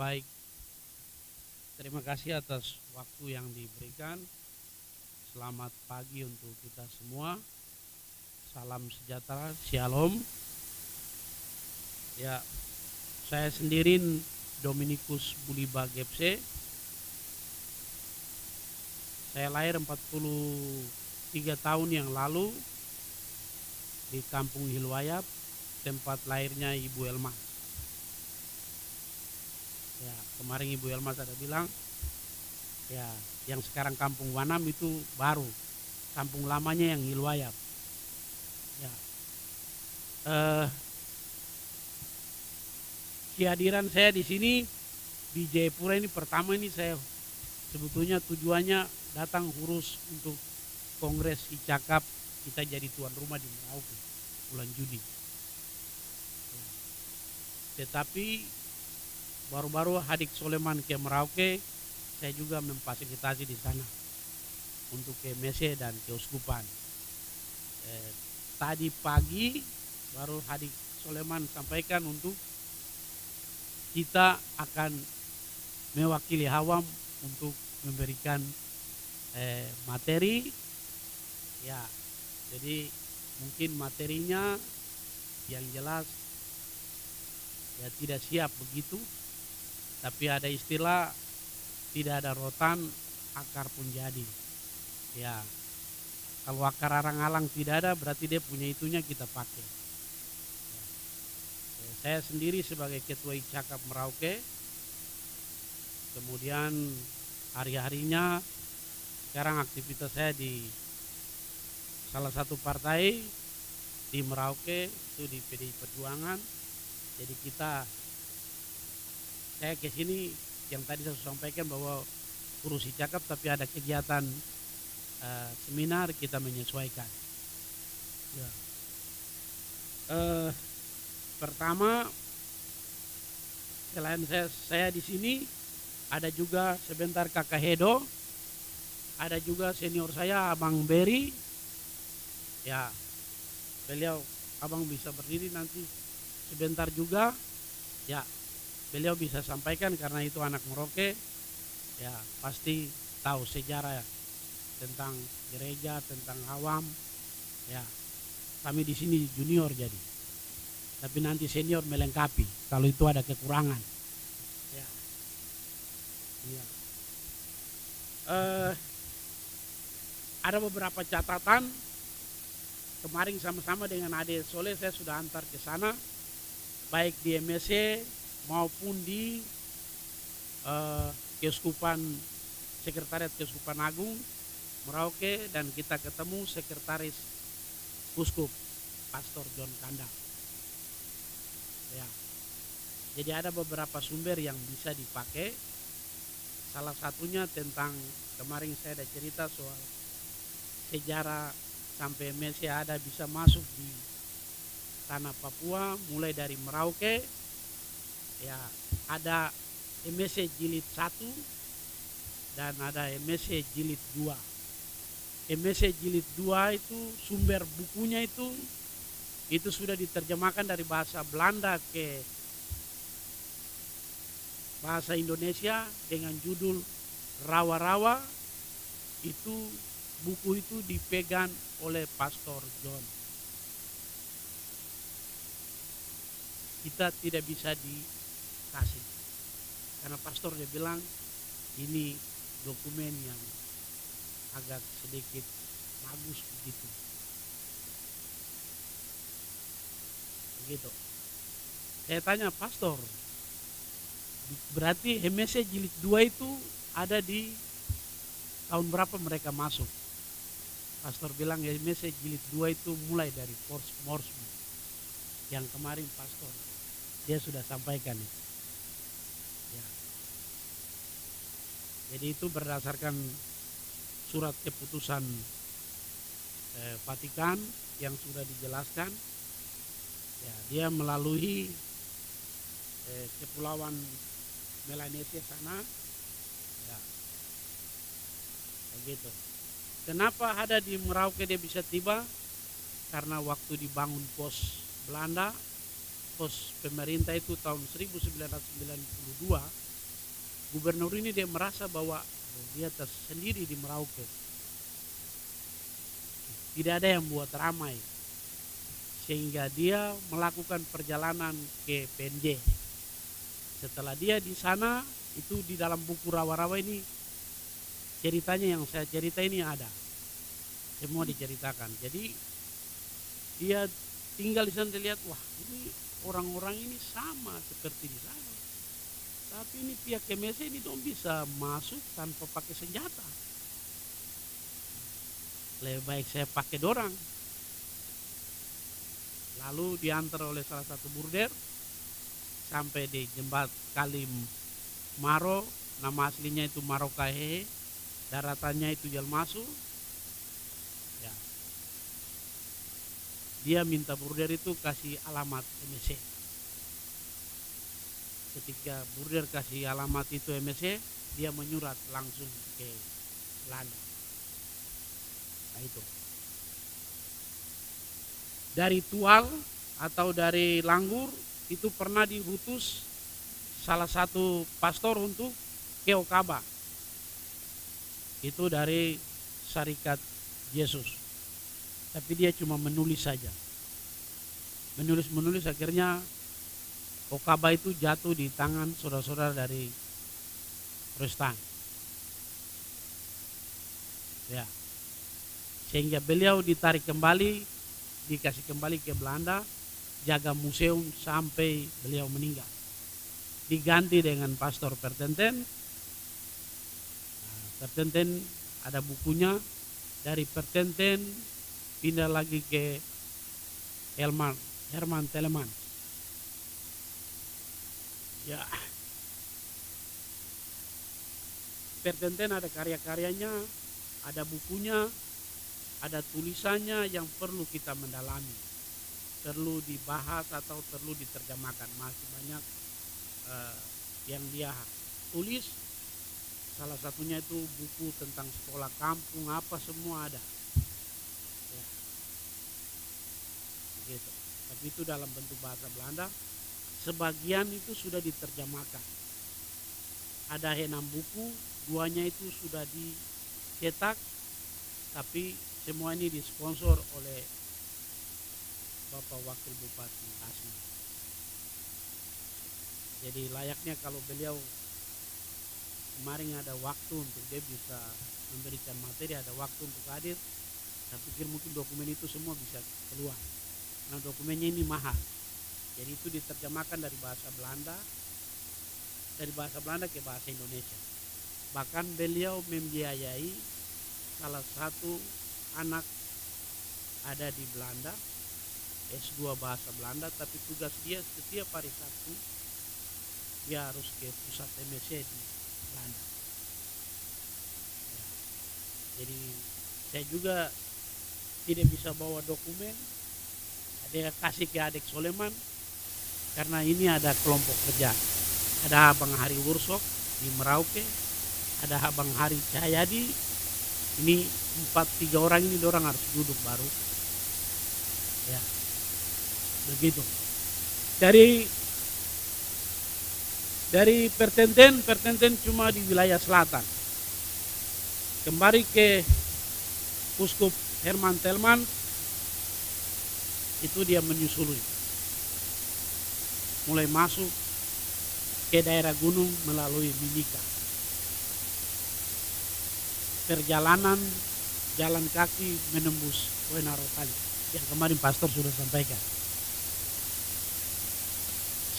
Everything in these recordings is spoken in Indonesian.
Baik, terima kasih atas waktu yang diberikan. Selamat pagi untuk kita semua. Salam sejahtera, Shalom. Ya, saya sendiri Dominikus Buliba Gepse. Saya lahir 43 tahun yang lalu di Kampung Hilwayap, tempat lahirnya Ibu Elma. Ya, kemarin Ibu Elma ada bilang, ya, yang sekarang Kampung Wanam itu baru, kampung lamanya yang Hilwayap. Ya, eh, kehadiran saya di sini di Jayapura ini pertama ini saya sebetulnya tujuannya datang urus untuk Kongres ICAKAP kita jadi tuan rumah di Merauke bulan Juni. Tetapi baru-baru Hadik Soleman ke Merauke, saya juga memfasilitasi di sana untuk ke Mese dan keuskupan. Tadi pagi baru Hadik Soleman sampaikan untuk kita akan mewakili Hawam untuk memberikan materi, ya. Jadi mungkin materinya yang jelas ya tidak siap begitu, tapi ada istilah tidak ada rotan akar pun jadi. Ya, kalau akar arang-alang tidak ada berarti dia punya itunya kita pakai. Ya. Saya sendiri sebagai ketua ICAKAP Merauke, kemudian hari-harinya sekarang aktivitas saya di salah satu partai di Merauke, itu di PDI Perjuangan. Jadi saya ke sini yang tadi saya sampaikan bahwa urus ICAKAP tapi ada kegiatan seminar kita menyesuaikan. Ya. Pertama, selain saya di sini ada juga sebentar Kakak Hedo, ada juga senior saya Abang Beri. Ya, beliau abang bisa berdiri nanti sebentar juga. Ya, beliau bisa sampaikan karena itu anak Merauke. Ya, pasti tahu sejarah ya, tentang gereja, tentang Hawam. Ya, kami di sini junior jadi. Tapi nanti senior melengkapi kalau itu ada kekurangan. Ya. Ya. Ada beberapa catatan. Kemarin sama-sama dengan Ade Soleh saya sudah antar ke sana, baik di MSC maupun di Keuskupan, Sekretariat Keuskupan Agung Merauke, dan kita ketemu Sekretaris Uskup Pastor John Kandang. Ya. Jadi ada beberapa sumber yang bisa dipakai. Salah satunya tentang kemarin saya ada cerita soal sejarah sampai MSC ada bisa masuk di tanah Papua mulai dari Merauke. Ya, ada MSC jilid 1 dan ada MSC jilid 2. MSC jilid 2 itu sumber bukunya itu sudah diterjemahkan dari bahasa Belanda ke bahasa Indonesia dengan judul Rawa-Rawa. Itu buku itu dipegang oleh Pastor John. Kita tidak bisa dikasih karena pastor dia bilang ini dokumen yang agak sedikit bagus begitu. Begitu. Saya tanya pastor, berarti MSC jilid 2 itu ada di tahun berapa mereka masuk? Pastor bilang MSC jilid 2 itu mulai dari Force Morsman yang kemarin pastor dia sudah sampaikan itu. Ya. Jadi itu berdasarkan surat keputusan Vatikan yang sudah dijelaskan. Ya, dia melalui kepulauan Melanesia sana. Ya, begitu. Kenapa ada di Merauke dia bisa tiba? Karena waktu dibangun pos Belanda, pos pemerintah itu tahun 1992, Gubernur ini dia merasa bahwa dia tersendiri di Merauke. Tidak ada yang buat ramai. Sehingga dia melakukan perjalanan ke PNJ. Setelah dia di sana, itu di dalam buku rawa-rawa ini ceritanya yang saya cerita ini ada. Semua diceritakan. Jadi dia tinggal di sana, dia lihat, wah ini orang-orang ini sama seperti di sana. Tapi ini pihak KMSC ini dong bisa masuk tanpa pakai senjata. Lebih baik saya pakai dorang. Lalu diantar oleh salah satu burder sampai di jembat Kali Maro, nama aslinya itu Marokahehe, daratannya itu Jelmasu. Ya. Dia minta burder itu kasih alamat MSC. Ketika burder kasih alamat itu MSC, dia menyurat langsung ke Belanda. Nah itu. Dari Tual atau dari Langgur itu pernah diutus salah satu pastor untuk ke Okaba. Itu dari Syarikat Yesus. Tapi dia cuma menulis saja. Menulis akhirnya Okaba itu jatuh di tangan saudara-saudara dari Protestan. Ya. Sehingga beliau ditarik kembali, dikasih kembali ke Belanda, jaga museum sampai beliau meninggal. Diganti dengan Pastor Pertenten. Nah, Pertenten ada bukunya, dari Pertenten pindah lagi ke Herman Telemann. Ya. Pertenten ada karya-karyanya, ada bukunya, ada tulisannya yang perlu kita mendalami, perlu dibahas atau perlu diterjemahkan. Masih banyak yang dia tulis. Salah satunya itu buku tentang sekolah kampung, apa semua ada. Ya. Begitu. Tapi itu dalam bentuk bahasa Belanda. Sebagian itu sudah diterjemahkan. Ada 6 buku, 2-nya itu sudah dicetak, tapi semua ini disponsor oleh Bapak Wakil Bupati Asli. Jadi layaknya kalau beliau kemarin ada waktu untuk dia bisa memberikan materi, ada waktu untuk hadir, saya pikir mungkin dokumen itu semua bisa keluar. Karena dokumennya ini mahal. Jadi itu diterjemahkan dari bahasa Belanda ke bahasa Indonesia. Bahkan beliau membiayai salah satu anak ada di Belanda, S2 bahasa Belanda, tapi tugas dia setiap hari Sabtu dia harus ke pusat MSC di Belanda. Ya. Jadi saya juga tidak bisa bawa dokumen, ada kasih ke adik Soleman, karena ini ada kelompok kerja. Ada Abang Hari Wursok di Merauke, ada Abang Hari Cahyadi. Ini 3 orang ini dorang harus duduk baru. Ya. Begitu. Dari Pertenten cuma di wilayah selatan. Kembali ke Uskup Herman Telemann, itu dia menyusuri. Mulai masuk ke daerah gunung melalui Mimika. Perjalanan jalan kaki menembus Wenarotali yang kemarin pastor sudah sampaikan.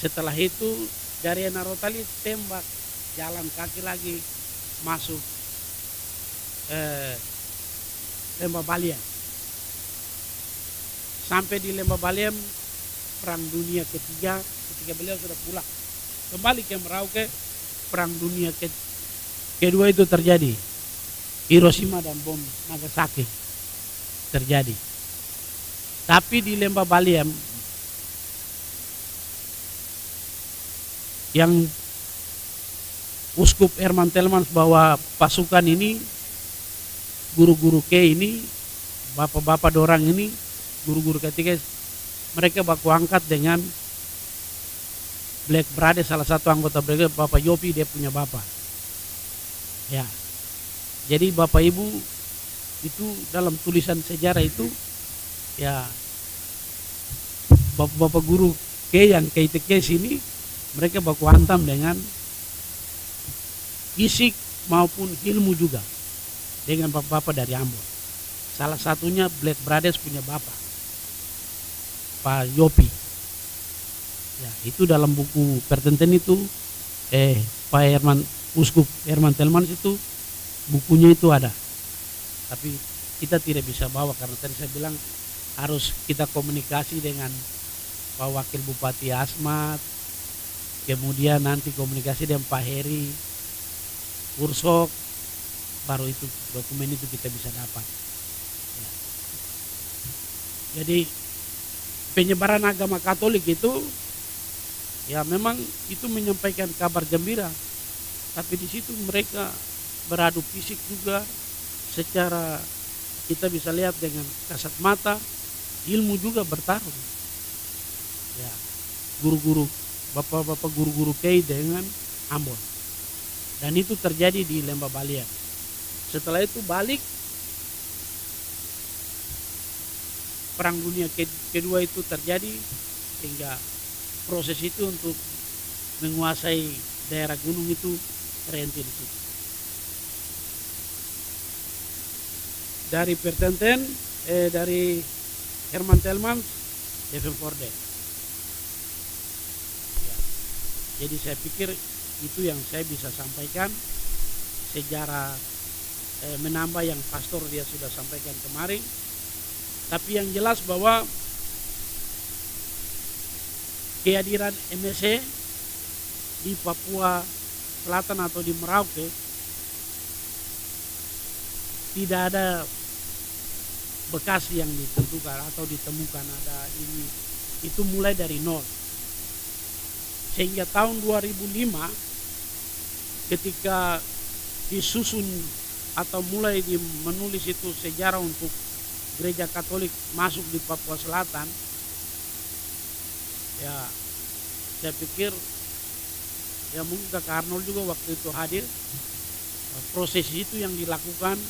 Setelah itu dari Wenarotali tembak jalan kaki lagi masuk Lembah Baliem. Sampai di Lembah Baliem Perang Dunia Ketiga, ketika beliau sudah pulang kembali ke Merauke, Perang Dunia Kedua itu terjadi. Hiroshima dan bom Nagasaki terjadi. Tapi di Lembah Baliem yang Uskup Herman Telemann bawa pasukan ini, guru-guru ke ini, bapak-bapak dorang ini, guru-guru ketiga, mereka baku angkat dengan Black Brother, salah satu anggota mereka, Bapak Yopi, dia punya bapak. Ya, jadi Bapak Ibu itu dalam tulisan sejarah itu ya bapak-bapak guru ke yang KTK sini mereka baku hantam dengan fisik maupun ilmu juga dengan bapak-bapak dari Ambon. Salah satunya Black Brothers punya bapak, Pak Yopi. Ya, itu dalam buku Pertenten itu Pak Herman Uskup Herman Telmans itu bukunya itu ada. Tapi kita tidak bisa bawa karena tadi saya bilang harus kita komunikasi dengan Pak Wakil Bupati Asmat, kemudian nanti komunikasi dengan Pak Heri Ursok, baru itu dokumen itu kita bisa dapat. Ya. Jadi penyebaran agama Katolik itu ya memang itu menyampaikan kabar gembira, tapi di situ mereka beradu fisik juga, secara kita bisa lihat dengan kasat mata, ilmu juga bertarung. Ya, guru-guru, bapak-bapak guru-guru Kei dengan Ambon. Dan itu terjadi di Lembah Balian. Setelah itu balik, Perang Dunia Kedua itu terjadi, sehingga proses itu untuk menguasai daerah gunung itu terhenti di situ. Dari Pertenten, dari Herman Telmans, Devin Forde. Ya, jadi saya pikir itu yang saya bisa sampaikan sejarah menambah yang pastor dia sudah sampaikan kemarin. Tapi yang jelas bahwa kehadiran MSC di Papua Selatan atau di Merauke tidak ada bekas yang ditentukan atau ditemukan ada ini, itu mulai dari nol. Sehingga tahun 2005 ketika disusun atau mulai menulis itu sejarah untuk gereja Katolik masuk di Papua Selatan, ya saya pikir ya mungkin Kak Arnold juga waktu itu hadir. Proses itu yang dilakukan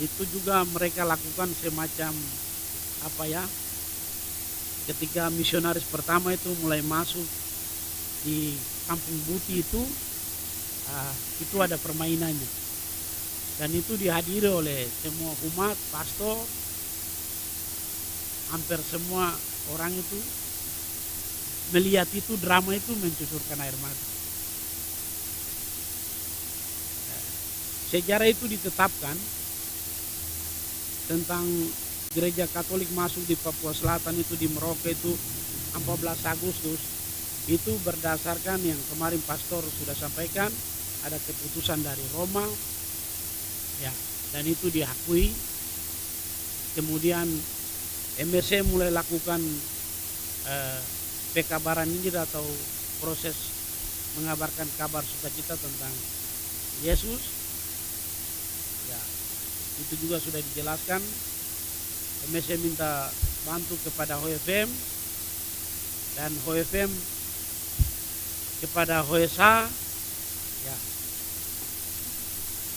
itu juga mereka lakukan semacam apa ya, ketika misionaris pertama itu mulai masuk di Kampung Buti itu ada permainannya, dan itu dihadiri oleh semua umat, pastor, hampir semua orang itu melihat itu, drama itu mencucurkan air mata. Sejarah itu ditetapkan tentang gereja Katolik masuk di Papua Selatan itu di Merauke itu 14 Agustus itu berdasarkan yang kemarin pastor sudah sampaikan, ada keputusan dari Roma ya, dan itu diakui. Kemudian MSC mulai lakukan pekabaran Injil atau proses mengabarkan kabar sukacita tentang Yesus. Ya, itu juga sudah dijelaskan. MSC minta bantu kepada HOFM dan HOFM kepada HOESA. Ya,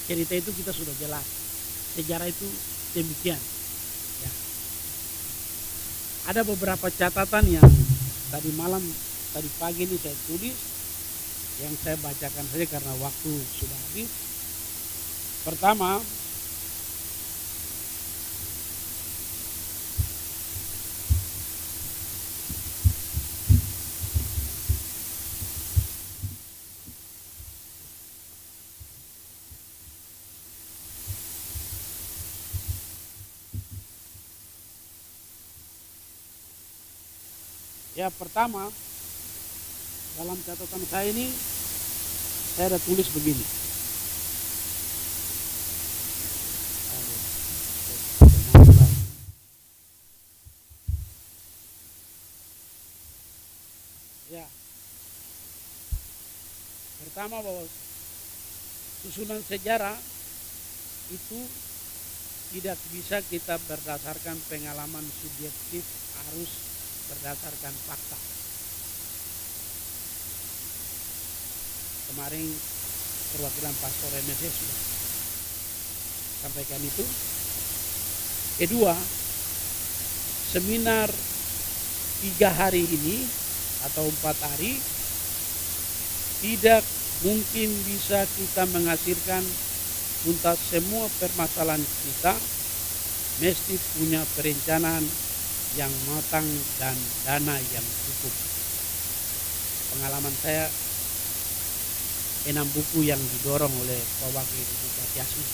cerita itu kita sudah jelas. Sejarah itu demikian. Ya. Ada beberapa catatan yang tadi pagi ini saya tulis, yang saya bacakan saja karena waktu sudah habis. Pertama, dalam catatan saya ini saya ada tulis begini. Ya, pertama bahwa susunan sejarah itu tidak bisa kita berdasarkan pengalaman subjektif, harus berdasarkan fakta. Kemarin perwakilan pastor MSC sudah sampaikan itu. Kedua, seminar 3 hari ini atau 4 hari tidak mungkin bisa kita menghasilkan tuntas semua permasalahan kita, mesti punya perencanaan yang matang dan dana yang cukup. Pengalaman saya 6 buku yang didorong oleh Pak Wakil Bupati Asmi,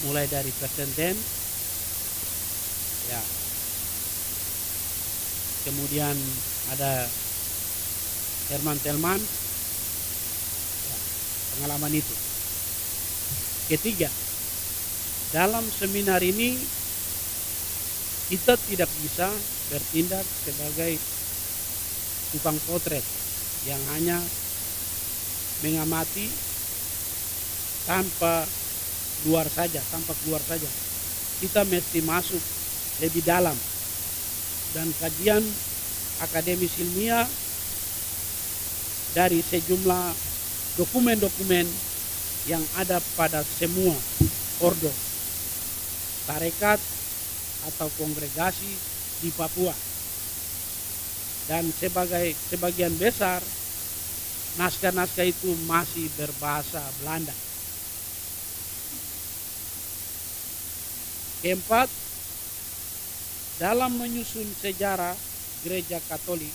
mulai dari Pertenten, ya, kemudian ada Herman Telman, ya, pengalaman itu. Ketiga, dalam seminar ini kita tidak bisa bertindak sebagai tukang potret yang hanya mengamati tanpa keluar saja. Kita mesti masuk lebih dalam dan kajian akademis ilmiah dari sejumlah dokumen-dokumen yang ada pada semua ordo, tarekat atau kongregasi di Papua. Dan sebagian besar naskah-naskah itu masih berbahasa Belanda. Keempat, dalam menyusun sejarah gereja Katolik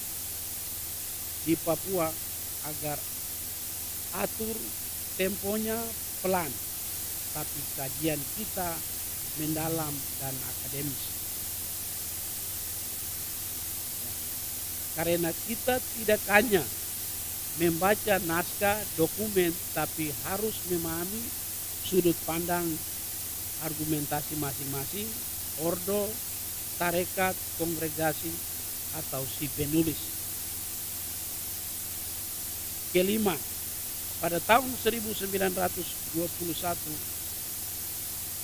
di Papua agar atur temponya pelan, tapi kajian kita mendalam dan akademis. Karena kita tidak hanya membaca naskah dokumen, tapi harus memahami sudut pandang argumentasi masing-masing ordo, tarekat, kongregasi, atau si penulis. Kelima, pada tahun 1921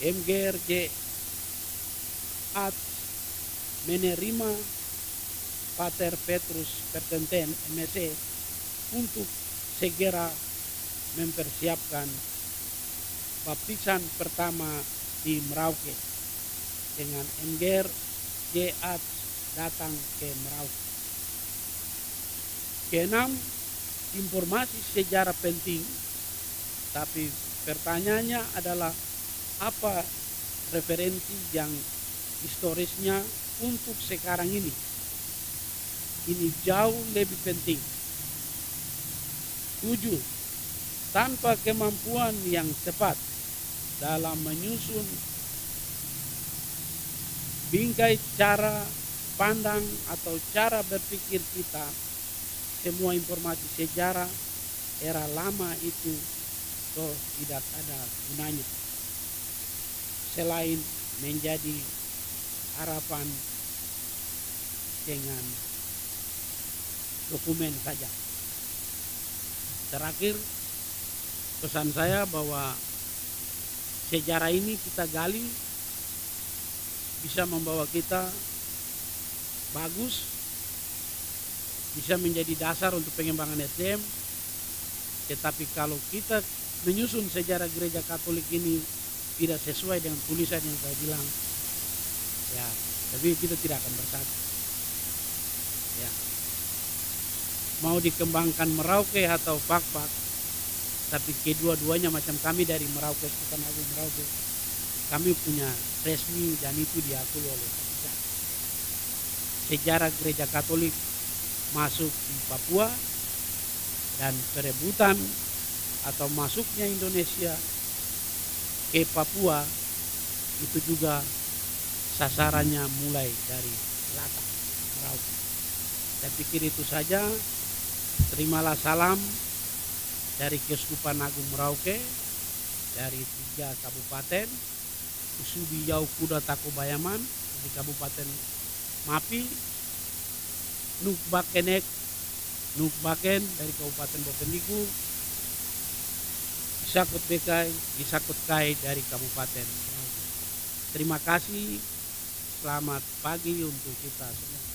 MGRJ Ats menerima Pater Petrus Pertenten MSC untuk segera mempersiapkan baptisan pertama di Merauke dengan MGRJ Ats datang ke Merauke. Keenam, informasi sejarah penting, tapi pertanyaannya adalah apa referensi yang historisnya untuk sekarang ini. Ini jauh lebih penting. 7. Tanpa kemampuan yang tepat dalam menyusun bingkai cara pandang atau cara berpikir kita, semua informasi sejarah era lama itu tidak ada gunanya selain menjadi harapan dengan dokumen saja. Terakhir, pesan saya bahwa sejarah ini kita gali bisa membawa kita bagus, bisa menjadi dasar untuk pengembangan SDM. Tetapi kalau kita menyusun sejarah gereja Katolik ini tidak sesuai dengan tulisan yang saya bilang, ya, tapi kita tidak akan bersatu. Ya. Mau dikembangkan Merauke atau Pakpak, tapi kedua-duanya macam kami dari Merauke, Sultan Agung Merauke, kami punya resmi dan itu diakui oleh Vatikan. Sejarah gereja Katolik masuk di Papua dan perebutan atau masuknya Indonesia ke Papua itu juga sasarannya mulai dari selatan Merauke. Saya pikir itu saja. Terimalah salam dari Keuskupan Agung Merauke, dari 3 kabupaten, Usubi Yau Kuda Takobayaman di Kabupaten Mapi, Nukbaken dari Kabupaten Bokendigu, Isakut Bekai, Isakut Kai dari Kabupaten Merauke. Terima kasih, selamat pagi untuk kita semua.